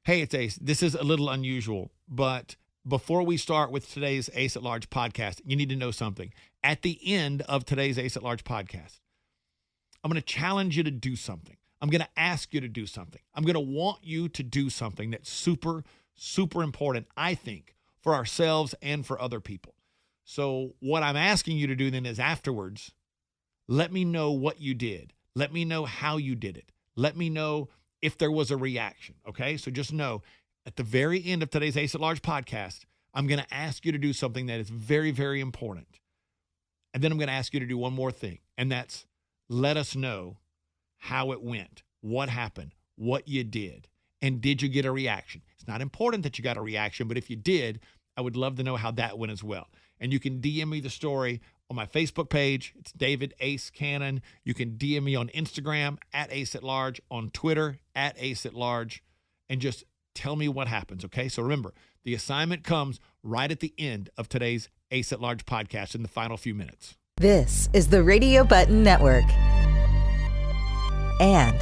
Hey, it's Ace. This is a little unusual, but before we start with today's Ace at Large podcast, you need to know something. At the end of today's Ace at Large podcast, I'm going to challenge you to do something. I'm going to ask you to do something. I'm going to want you to do something that's super, super important, I think, for ourselves and for other people. So what I'm asking you to do then is afterwards, let me know what you did. Let me know how you did it. Let me know if there was a reaction, okay? So just know, at the very end of today's Ace at Large podcast, I'm going to ask you to do something that is very, very important. And then I'm going to ask you to do one more thing, and that's let us know how it went, what happened, what you did, and did you get a reaction? It's not important that you got a reaction, but if you did, I would love to know how that went as well. And you can DM me the story on my Facebook page. It's David Ace Cannon. You can DM me on Instagram at Ace at Large, on Twitter at Ace at Large, and just tell me what happens, okay? So remember, the assignment comes right at the end of today's Ace at Large podcast in the final few minutes. This is the Radio Button Network. And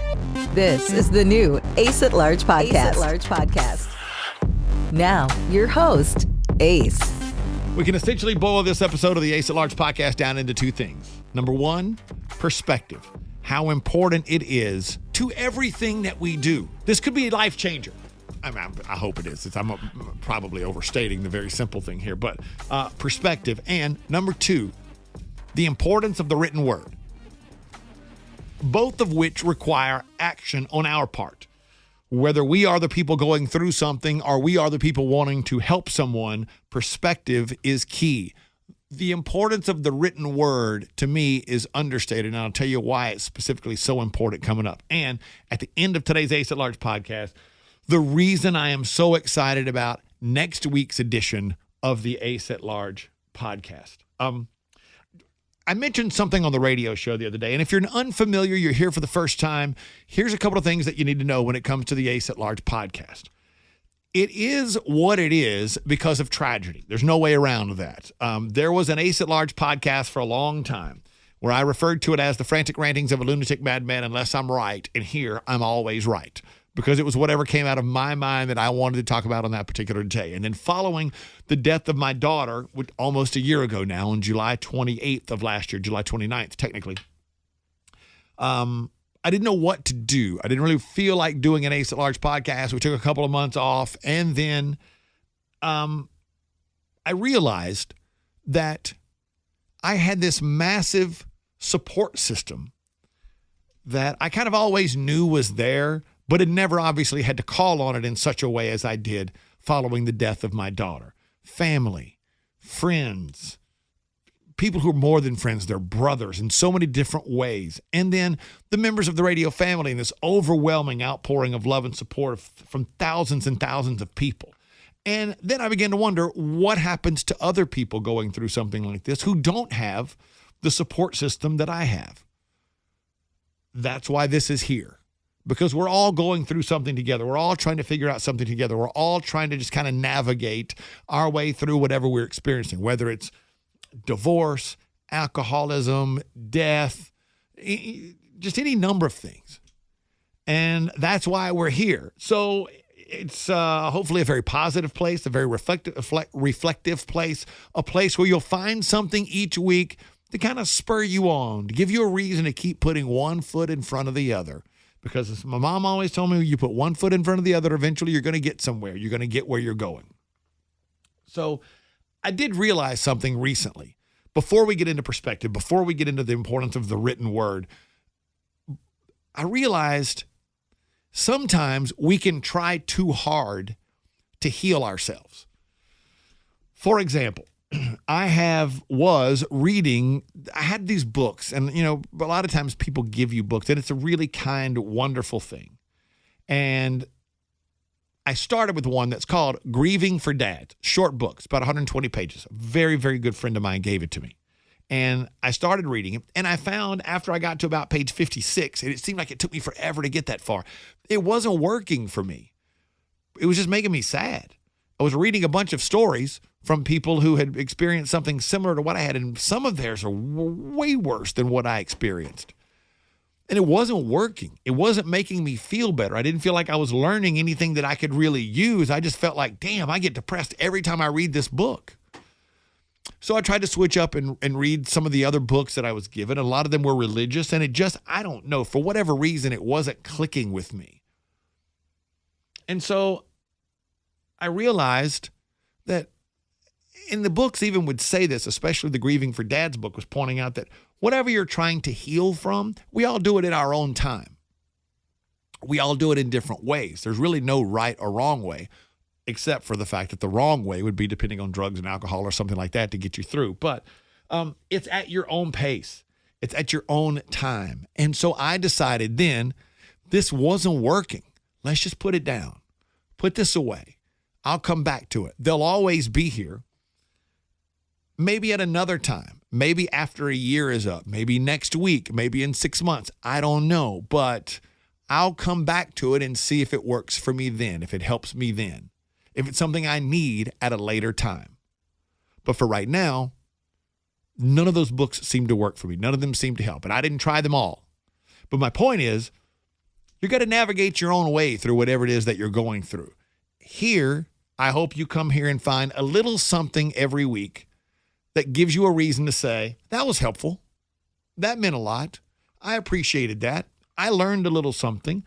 this is the new Ace at Large podcast. Ace at Large podcast. Now, your host, Ace. We can essentially boil this episode of the Ace at Large podcast down into two things. Number one, perspective. How important it is to everything that we do. This could be a life changer. I hope it is. I'm probably overstating the very simple thing here, but perspective. And number two, the importance of the written word. Both of which require action on our part. Whether we are the people going through something or we are the people wanting to help someone, perspective is key. The importance of the written word, to me, is understated, and I'll tell you why it's specifically so important coming up. And at the end of today's Ace at Large podcast, the reason I am so excited about next week's edition of the Ace at Large podcast. I mentioned something on the radio show the other day, and if you're unfamiliar, you're here for the first time, here's a couple of things that you need to know when it comes to the Ace at Large podcast. It is what it is because of tragedy. There's no way around that. There was an Ace at Large podcast for a long time where I referred to it as the frantic rantings of a lunatic madman unless I'm right, and here I'm always right. Because it was whatever came out of my mind that I wanted to talk about on that particular day. And then following the death of my daughter, almost a year ago now, on July 28th of last year, July 29th, technically, I didn't know what to do. I didn't really feel like doing an Ace at Large podcast. We took a couple of months off. And then I realized that I had this massive support system that I kind of always knew was there, but had never obviously had to call on it in such a way as I did following the death of my daughter. Family, friends, people who are more than friends, they're brothers in so many different ways. And then the members of the radio family and this overwhelming outpouring of love and support from thousands and thousands of people. And then I began to wonder what happens to other people going through something like this who don't have the support system that I have. That's why this is here. Because we're all going through something together. We're all trying to figure out something together. We're all trying to just kind of navigate our way through whatever we're experiencing, whether it's divorce, alcoholism, death, just any number of things. And that's why we're here. So it's hopefully a very positive place, a very reflective place, a place where you'll find something each week to kind of spur you on, to give you a reason to keep putting one foot in front of the other. Because as my mom always told me, you put one foot in front of the other, eventually you're going to get somewhere. You're going to get where you're going. So I did realize something recently. Before we get into perspective, before we get into the importance of the written word, I realized sometimes we can try too hard to heal ourselves. For example, I was reading, I had these books, and, a lot of times people give you books, and it's a really kind, wonderful thing. And I started with one that's called Grieving for Dad, short books, about 120 pages. A very, very good friend of mine gave it to me. And I started reading it, and I found after I got to about page 56, and it seemed like it took me forever to get that far, it wasn't working for me. It was just making me sad. I was reading a bunch of stories from people who had experienced something similar to what I had, and some of theirs are way worse than what I experienced. And it wasn't working. It wasn't making me feel better. I didn't feel like I was learning anything that I could really use. I just felt like, damn, I get depressed every time I read this book. So I tried to switch up and read some of the other books that I was given. A lot of them were religious, and it just, I don't know, for whatever reason, it wasn't clicking with me. And so I realized that, and the books even would say this, especially the Grieving for Dad's book was pointing out that whatever you're trying to heal from, we all do it in our own time. We all do it in different ways. There's really no right or wrong way, except for the fact that the wrong way would be depending on drugs and alcohol or something like that to get you through. But it's at your own pace. It's at your own time. And so I decided then this wasn't working. Let's just put it down. Put this away. I'll come back to it. They'll always be here. Maybe at another time, maybe after a year is up, maybe next week, maybe in 6 months. I don't know, but I'll come back to it and see if it works for me then, if it helps me then, if it's something I need at a later time. But for right now, none of those books seem to work for me. None of them seem to help, and I didn't try them all. But my point is, you got to navigate your own way through whatever it is that you're going through. Here, I hope you come here and find a little something every week that gives you a reason to say, that was helpful. That meant a lot. I appreciated that. I learned a little something.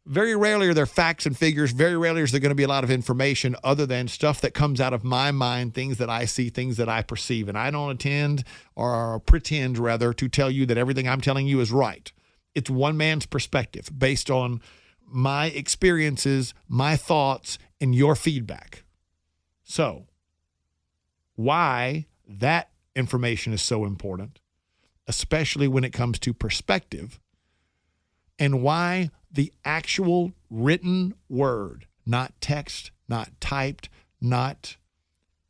Very rarely are there facts and figures. Very rarely is there going to be a lot of information other than stuff that comes out of my mind, things that I see, things that I perceive. And I don't intend or pretend, rather, to tell you that everything I'm telling you is right. It's one man's perspective based on my experiences, my thoughts, and your feedback. So, why that information is so important, especially when it comes to perspective, and why the actual written word, not text, not typed, not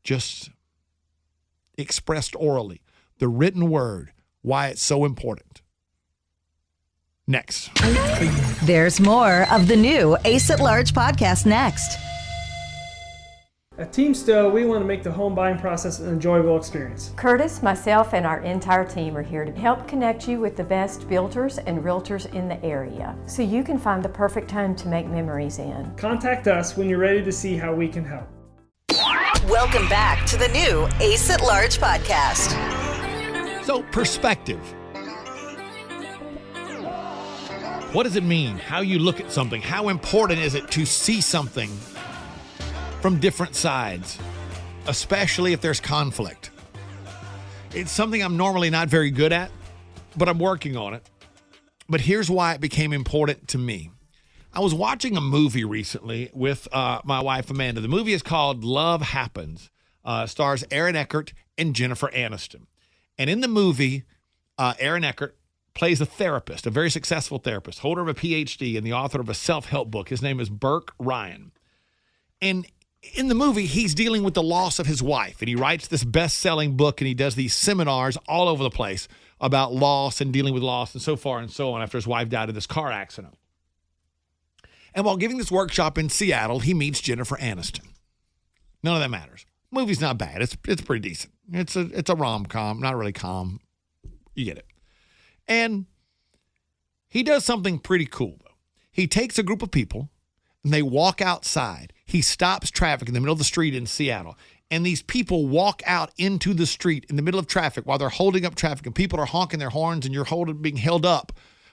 just expressed orally, the written word, why it's so important. Next. There's more of the new Ace at Large podcast next. At Team Stowe, we want to make the home buying process an enjoyable experience. Curtis, myself, and our entire team are here to help connect you with the best builders and realtors in the area so you can find the perfect home to make memories in. Contact us when you're ready to see how we can help. Welcome back to the new Ace at Large podcast. So, perspective. What does it mean? How you look at something? How important is it to see something from different sides, especially if there's conflict? It's something I'm normally not very good at, but I'm working on it. But here's why it became important to me. I was watching a movie recently with my wife, Amanda. The movie is called Love Happens. Stars Aaron Eckhart and Jennifer Aniston. And in the movie, Aaron Eckhart plays a therapist, a very successful therapist, holder of a PhD and the author of a self-help book. His name is Burke Ryan. And in the movie, he's dealing with the loss of his wife, and he writes this best-selling book, and he does these seminars all over the place about loss and dealing with loss and so far and so on after his wife died in this car accident. And while giving this workshop in Seattle, he meets Jennifer Aniston. None of that matters. Movie's not bad. It's pretty decent. It's a rom-com, not really com. You get it. And he does something pretty cool, though. He takes a group of people, and they walk outside. He stops traffic in the middle of the street in Seattle, and these people walk out into the street in the middle of traffic while they're holding up traffic, and people are honking their horns, and you're being held up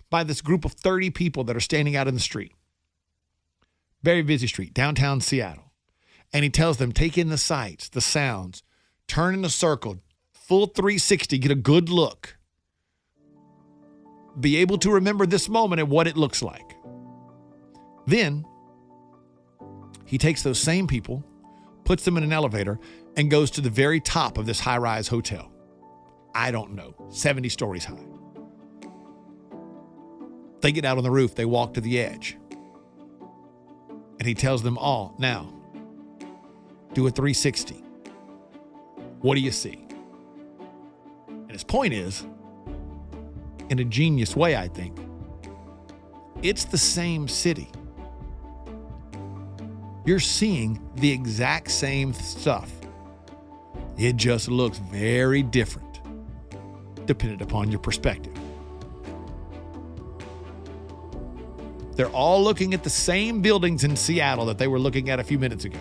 by this group of 30 people that are standing out in the street. Very busy street, downtown Seattle. And he tells them, take in the sights, the sounds, turn in a circle, full 360, get a good look. Be able to remember this moment and what it looks like. Then he takes those same people, puts them in an elevator, and goes to the very top of this high-rise hotel. I don't know, 70 stories high. They get out on the roof, they walk to the edge. And he tells them all, now, do a 360. What do you see? And his point is, in a genius way, I think, it's the same city. You're seeing the exact same stuff. It just looks very different, depending upon your perspective. They're all looking at the same buildings in Seattle that they were looking at a few minutes ago.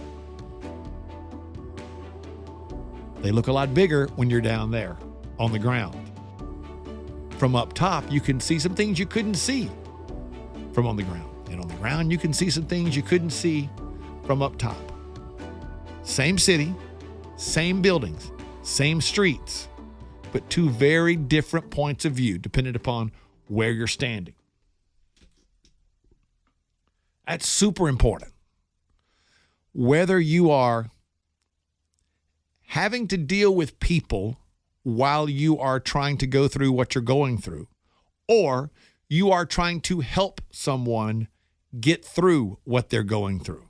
They look a lot bigger when you're down there on the ground. From up top, you can see some things you couldn't see from on the ground. And on the ground, you can see some things you couldn't see from up top. Same city, same buildings, same streets, but two very different points of view depending upon where you're standing. That's super important. Whether you are having to deal with people while you are trying to go through what you're going through, or you are trying to help someone get through what they're going through.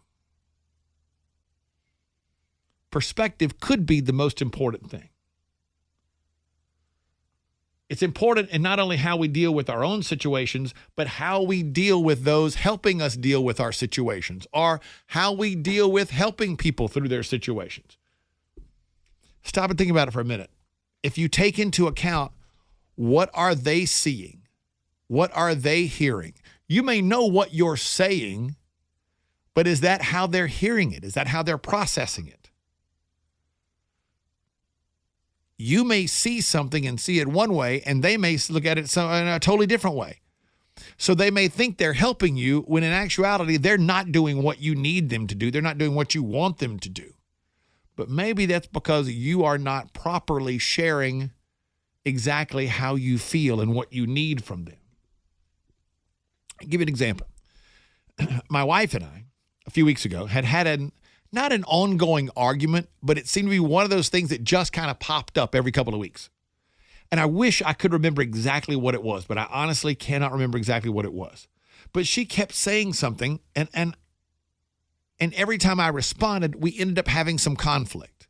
Perspective could be the most important thing. It's important in not only how we deal with our own situations, but how we deal with those helping us deal with our situations, or how we deal with helping people through their situations. Stop and think about it for a minute. If you take into account what are they seeing, what are they hearing? You may know what you're saying, but is that how they're hearing it? Is that how they're processing it? You may see something and see it one way, and they may look at it in a totally different way. So they may think they're helping you when in actuality, they're not doing what you need them to do. They're not doing what you want them to do. But maybe that's because you are not properly sharing exactly how you feel and what you need from them. I'll give you an example. My wife and I, a few weeks ago, had not an ongoing argument, but it seemed to be one of those things that just kind of popped up every couple of weeks. And I wish I could remember exactly what it was, but I honestly cannot remember exactly what it was. But she kept saying something, and every time I responded, we ended up having some conflict.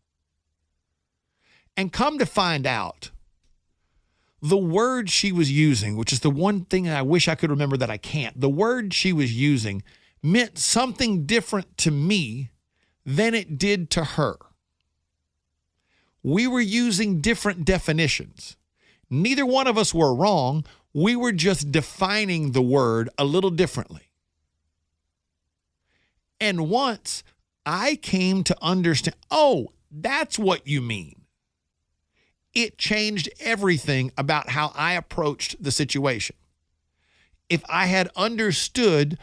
And come to find out, the word she was using, which is the one thing I wish I could remember that I can't, the word she was using meant something different to me than it did to her. We were using different definitions. Neither one of us were wrong. We were just defining the word a little differently. And once I came to understand, oh, that's what you mean. It changed everything about how I approached the situation. If I had understood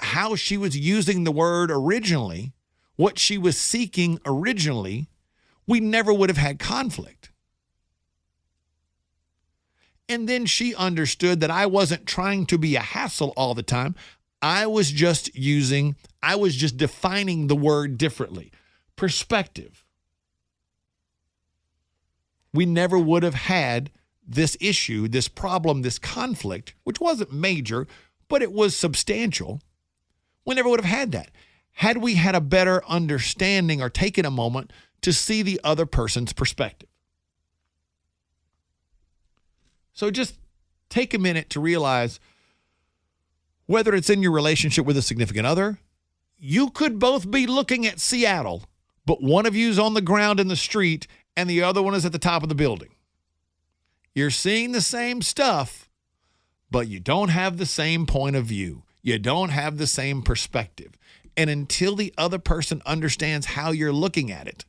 how she was using the word originally, what she was seeking originally, we never would have had conflict. And then she understood that I wasn't trying to be a hassle all the time. I was just defining the word differently. Perspective. We never would have had this issue, this problem, this conflict, which wasn't major, but it was substantial. We never would have had that had we had a better understanding or taken a moment to see the other person's perspective. So just take a minute to realize whether it's in your relationship with a significant other, you could both be looking at Seattle, but one of you's on the ground in the street and the other one is at the top of the building. You're seeing the same stuff, but you don't have the same point of view. You don't have the same perspective. And until the other person understands how you're looking at it,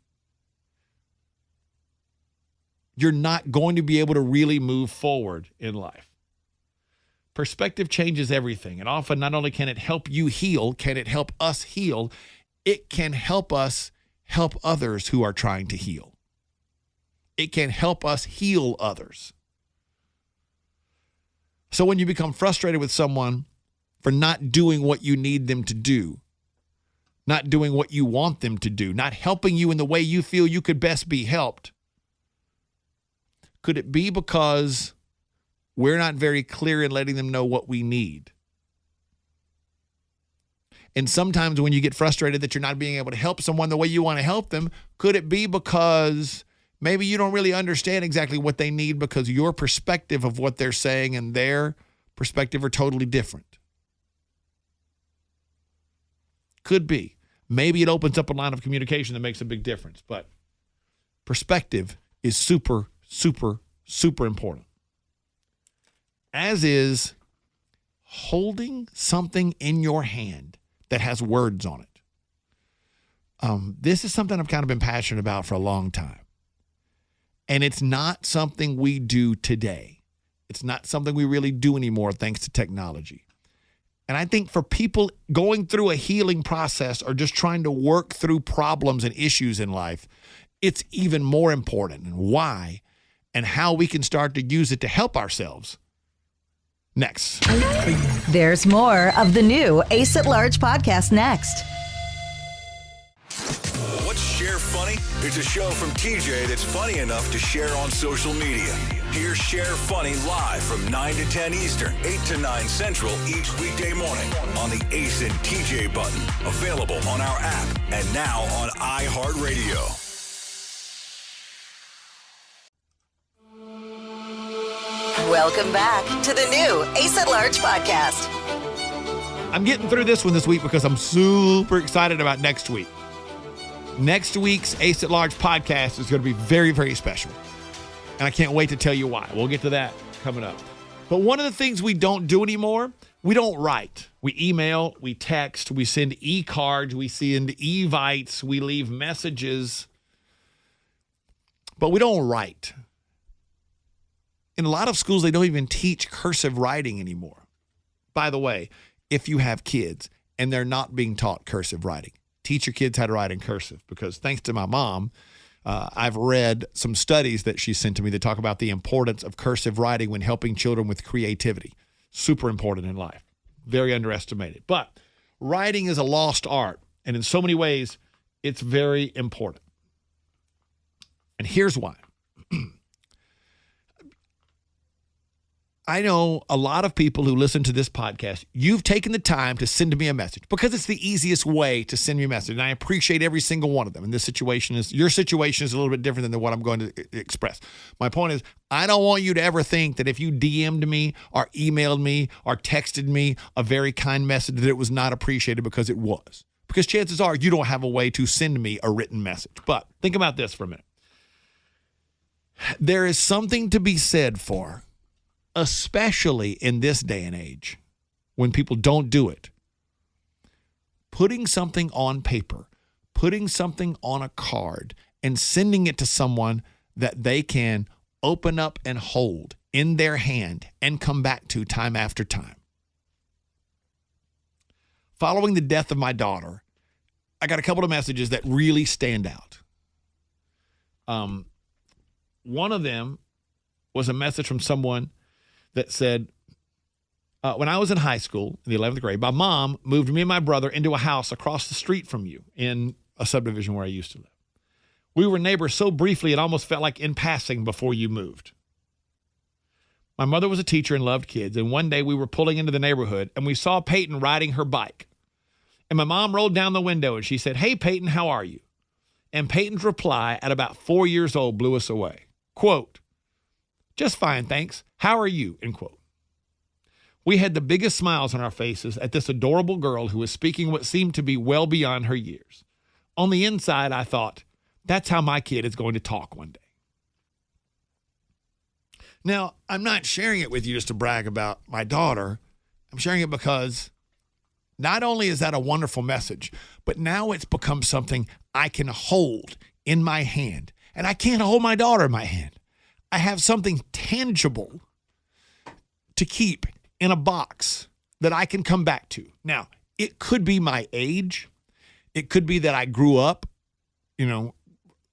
you're not going to be able to really move forward in life. Perspective changes everything. And often not only can it help you heal, can it help us heal, it can help us help others who are trying to heal. It can help us heal others. So when you become frustrated with someone for not doing what you need them to do, not doing what you want them to do, not helping you in the way you feel you could best be helped, could it be because we're not very clear in letting them know what we need? And sometimes when you get frustrated that you're not being able to help someone the way you want to help them, could it be because maybe you don't really understand exactly what they need because your perspective of what they're saying and their perspective are totally different? Could be. Maybe it opens up a line of communication that makes a big difference, but perspective is super, super, super important. As is holding something in your hand that has words on it. This is something I've kind of been passionate about for a long time. And it's not something we do today. It's not something we really do anymore thanks to technology. And I think for people going through a healing process or just trying to work through problems and issues in life, it's even more important. And why and how we can start to use it to help ourselves. Next. There's more of the new Ace at Large podcast next. What's Share Funny? It's a show from TJ that's funny enough to share on social media. Hear Share Funny live from 9 to 10 Eastern, 8 to 9 Central each weekday morning on the Ace and TJ button. Available on our app and now on iHeartRadio. Welcome back to the new Ace at Large podcast. I'm getting through this one this week because I'm super excited about next week. Next week's Ace at Large podcast is going to be very, very special. And I can't wait to tell you why. We'll get to that coming up. But one of the things we don't do anymore, we don't write. We email, we text, we send e-cards, we send evites, we leave messages. But we don't write. In a lot of schools, they don't even teach cursive writing anymore. By the way, if you have kids and they're not being taught cursive writing, teach your kids how to write in cursive, because thanks to my mom, I've read some studies that she sent to me that talk about the importance of cursive writing when helping children with creativity. Super important in life. Very underestimated. But writing is a lost art, and in so many ways, it's very important. And here's why. I know a lot of people who listen to this podcast, you've taken the time to send me a message because it's the easiest way to send me a message. And I appreciate every single one of them. And your situation is a little bit different than what I'm going to express. My point is, I don't want you to ever think that if you DM'd me or emailed me or texted me a very kind message that it was not appreciated, because it was. Because chances are you don't have a way to send me a written message. But think about this for a minute. There is something to be said for, especially in this day and age, when people don't do it, putting something on paper, putting something on a card, and sending it to someone that they can open up and hold in their hand and come back to time after time. Following the death of my daughter, I got a couple of messages that really stand out. One of them was a message from someone that said, when I was in high school, in the 11th grade, my mom moved me and my brother into a house across the street from you in a subdivision where I used to live. We were neighbors so briefly it almost felt like in passing before you moved. My mother was a teacher and loved kids, and one day we were pulling into the neighborhood and we saw Peyton riding her bike. And my mom rolled down the window and she said, "Hey, Peyton, how are you?" And Peyton's reply at about 4 years old blew us away. Quote, "Just fine, thanks. How are you?" End quote. We had the biggest smiles on our faces at this adorable girl who was speaking what seemed to be well beyond her years. On the inside, I thought, that's how my kid is going to talk one day. Now, I'm not sharing it with you just to brag about my daughter. I'm sharing it because not only is that a wonderful message, but now it's become something I can hold in my hand. And I can't hold my daughter in my hand. I have something tangible to keep in a box that I can come back to. Now, it could be my age. It could be that I grew up,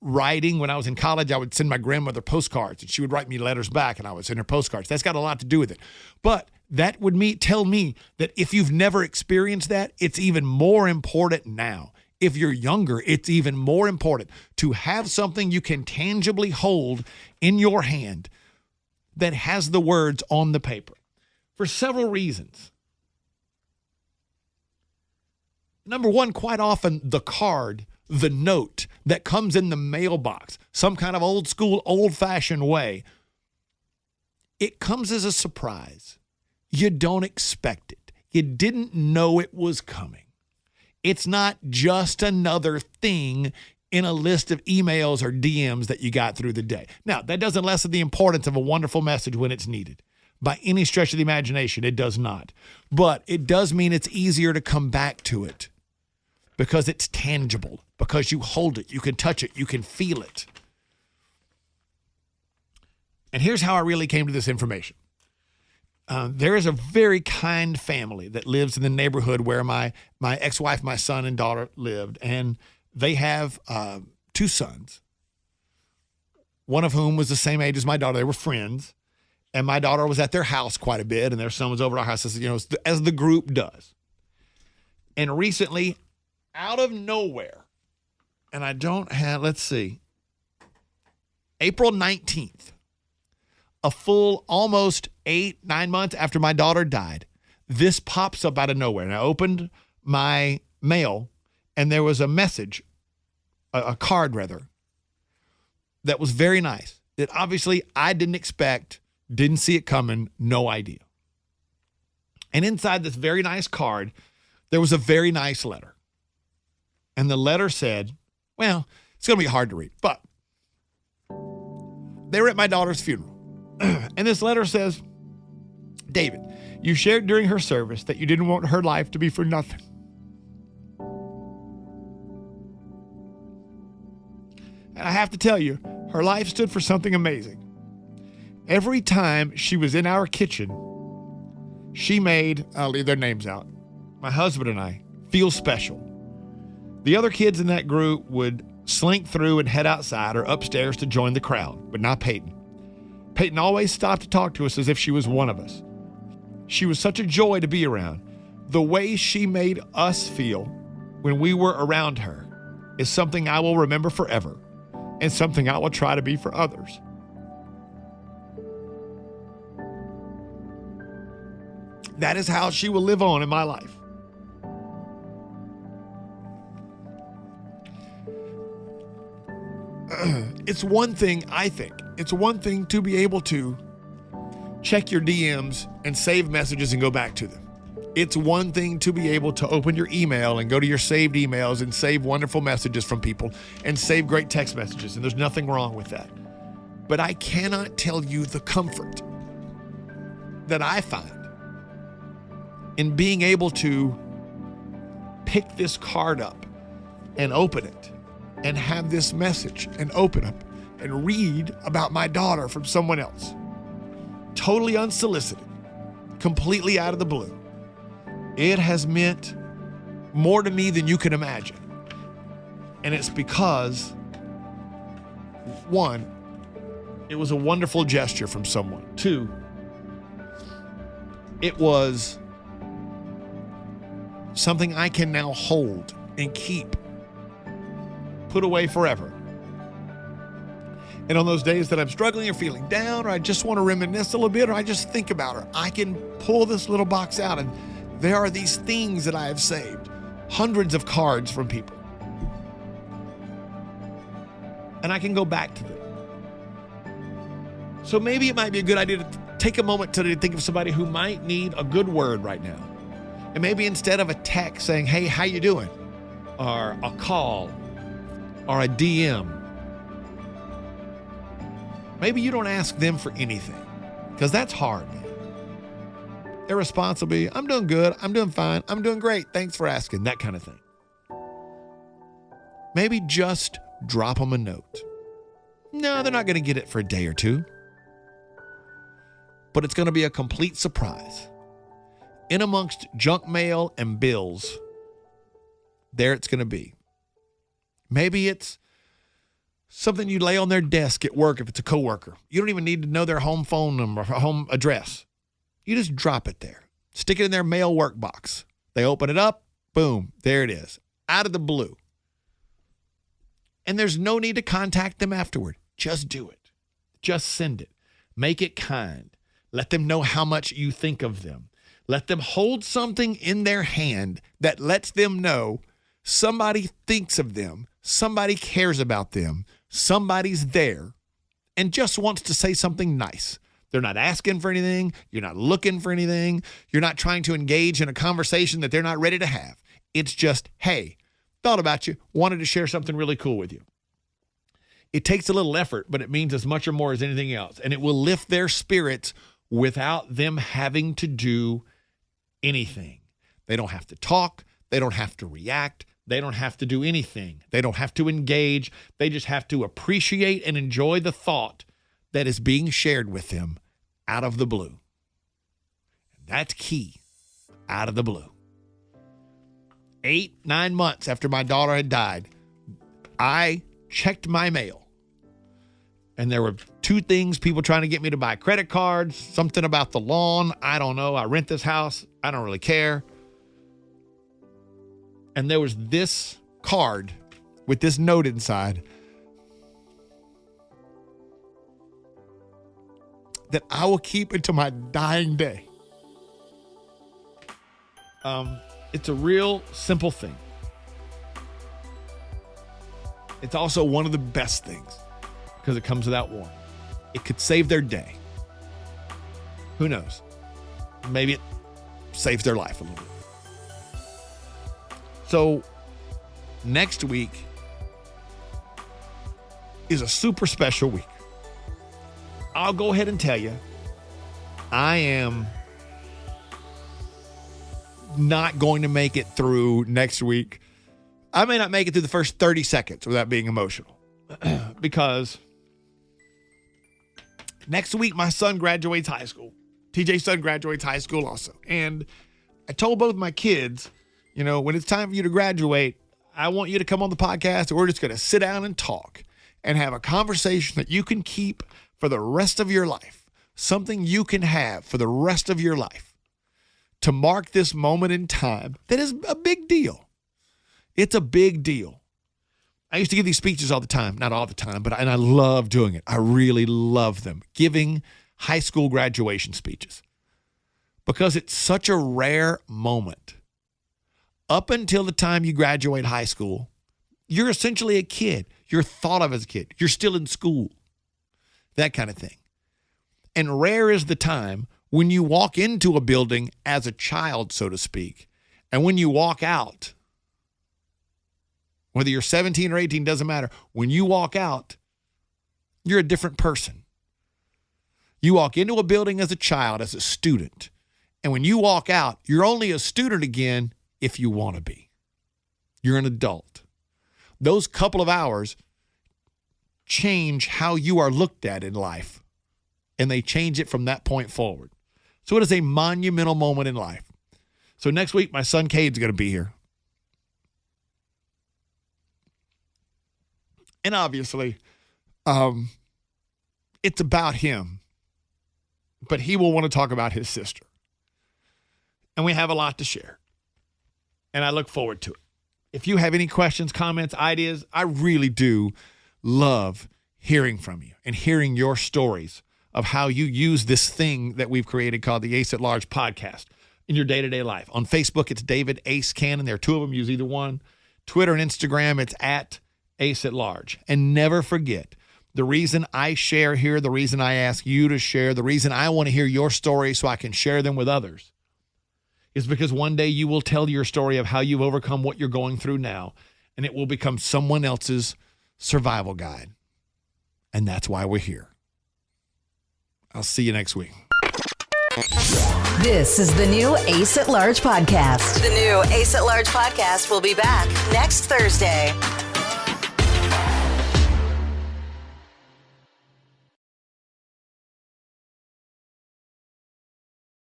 writing. When I was in college, I would send my grandmother postcards and she would write me letters back and I would send her postcards. That's got a lot to do with it. But that would tell me that if you've never experienced that, it's even more important now. If you're younger, it's even more important to have something you can tangibly hold in your hand that has the words on the paper for several reasons. Number one, quite often the card, the note that comes in the mailbox, some kind of old school, old-fashioned way, it comes as a surprise. You don't expect it. You didn't know it was coming. It's not just another thing in a list of emails or DMs that you got through the day. Now, that doesn't lessen the importance of a wonderful message when it's needed. by any stretch of the imagination. It does not. But it does mean it's easier to come back to it because it's tangible, because you hold it, you can touch it, you can feel it. And here's how I really came to this information. There is a very kind family that lives in the neighborhood where my ex-wife, my son, and daughter lived. And they have 2 sons, one of whom was the same age as my daughter. They were friends. And my daughter was at their house quite a bit, and their son was over at our house, as the group does. And recently, out of nowhere, and I don't have, let's see, April 19th, a full almost 8-9 months after my daughter died, this pops up out of nowhere. And I opened my mail, and there was a message, a card rather, that was very nice, that obviously I didn't expect, didn't see it coming, no idea. And inside this very nice card, there was a very nice letter. And the letter said, well, it's going to be hard to read, but they were at my daughter's funeral. And this letter says, David, you shared during her service that you didn't want her life to be for nothing. And I have to tell you, her life stood for something amazing. Every time she was in our kitchen, she made, I'll leave their names out, my husband and I, feel special. The other kids in that group would slink through and head outside or upstairs to join the crowd, but not Peyton. Peyton always stopped to talk to us as if she was one of us. She was such a joy to be around. The way she made us feel when we were around her is something I will remember forever and something I will try to be for others. That is how she will live on in my life. It's one thing, I think, it's one thing to be able to check your DMs and save messages and go back to them. It's one thing to be able to open your email and go to your saved emails and save wonderful messages from people and save great text messages, and there's nothing wrong with that. But I cannot tell you the comfort that I find in being able to pick this card up and open it and have this message and open up and read about my daughter from someone else. Totally unsolicited, completely out of the blue. It has meant more to me than you can imagine. And it's because, one, it was a wonderful gesture from someone. Two, it was something I can now hold and keep, put away forever. And on those days that I'm struggling or feeling down, or I just want to reminisce a little bit, or I just think about her, I can pull this little box out and there are these things that I have saved, hundreds of cards from people. And I can go back to them. So maybe it might be a good idea to take a moment to think of somebody who might need a good word right now. And maybe instead of a text saying, hey, how you doing? Or a call, or a DM, maybe you don't ask them for anything, because that's hard, man. Their response will be, I'm doing good, I'm doing fine, I'm doing great, thanks for asking, that kind of thing. Maybe just drop them a note. No, they're not going to get it for a day or two, but it's going to be a complete surprise. In amongst junk mail and bills, there it's going to be. Maybe it's something you lay on their desk at work if it's a coworker. You don't even need to know their home phone number or home address. You just drop it there. Stick it in their mail work box. They open it up, boom, there it is. Out of the blue. And there's no need to contact them afterward. Just do it. Just send it. Make it kind. Let them know how much you think of them. Let them hold something in their hand that lets them know somebody thinks of them, somebody cares about them, somebody's there and just wants to say something nice. They're not asking for anything. You're not looking for anything. You're not trying to engage in a conversation that they're not ready to have. It's just, hey, thought about you, wanted to share something really cool with you. It takes a little effort, but it means as much or more as anything else. And it will lift their spirits without them having to do anything. They don't have to talk. They don't have to react. They don't have to do anything. They don't have to engage. They just have to appreciate and enjoy the thought that is being shared with them out of the blue. That's key. Out of the blue. 8-9 months after my daughter had died, I checked my mail. And there were 2 things, people trying to get me to buy credit cards, something about the lawn. I don't know. I rent this house. I don't really care. And there was this card with this note inside that I will keep until my dying day. It's a real simple thing. It's also one of the best things because it comes without warning. It could save their day. Who knows? Maybe it saves their life a little bit. So next week is a super special week. I'll go ahead and tell you, I am not going to make it through next week. I may not make it through the first 30 seconds without being emotional because next week my son graduates high school. TJ's son graduates high school also. And I told both my kids, you know, when it's time for you to graduate, I want you to come on the podcast and we're just going to sit down and talk and have a conversation that you can keep for the rest of your life. Something you can have for the rest of your life to mark this moment in time that is a big deal. It's a big deal. I used to give these speeches all the time, not all the time, and I love doing it. I really love them, giving high school graduation speeches because it's such a rare moment. Up until the time you graduate high school, you're essentially a kid. You're thought of as a kid. You're still in school, that kind of thing. And rare is the time when you walk into a building as a child, so to speak, and when you walk out, whether you're 17 or 18, doesn't matter. When you walk out, you're a different person. You walk into a building as a child, as a student, and when you walk out, you're only a student again if you want to be. You're an adult. Those couple of hours change how you are looked at in life, and they change it from that point forward. So it is a monumental moment in life. So next week, my son Cade's going to be here. And obviously, it's about him. But he will want to talk about his sister. And we have a lot to share. And I look forward to it. If you have any questions, comments, ideas, I really do love hearing from you and hearing your stories of how you use this thing that we've created called the Ace at Large podcast in your day-to-day life. On Facebook, it's David Ace Cannon. There are 2 of them. Use either one. Twitter and Instagram, it's at Ace at Large. And never forget, the reason I share here, the reason I ask you to share, the reason I want to hear your story so I can share them with others is because one day you will tell your story of how you've overcome what you're going through now, and it will become someone else's survival guide. And that's why we're here. I'll see you next week. This is the new Ace at Large podcast. The new Ace at Large podcast will be back next Thursday.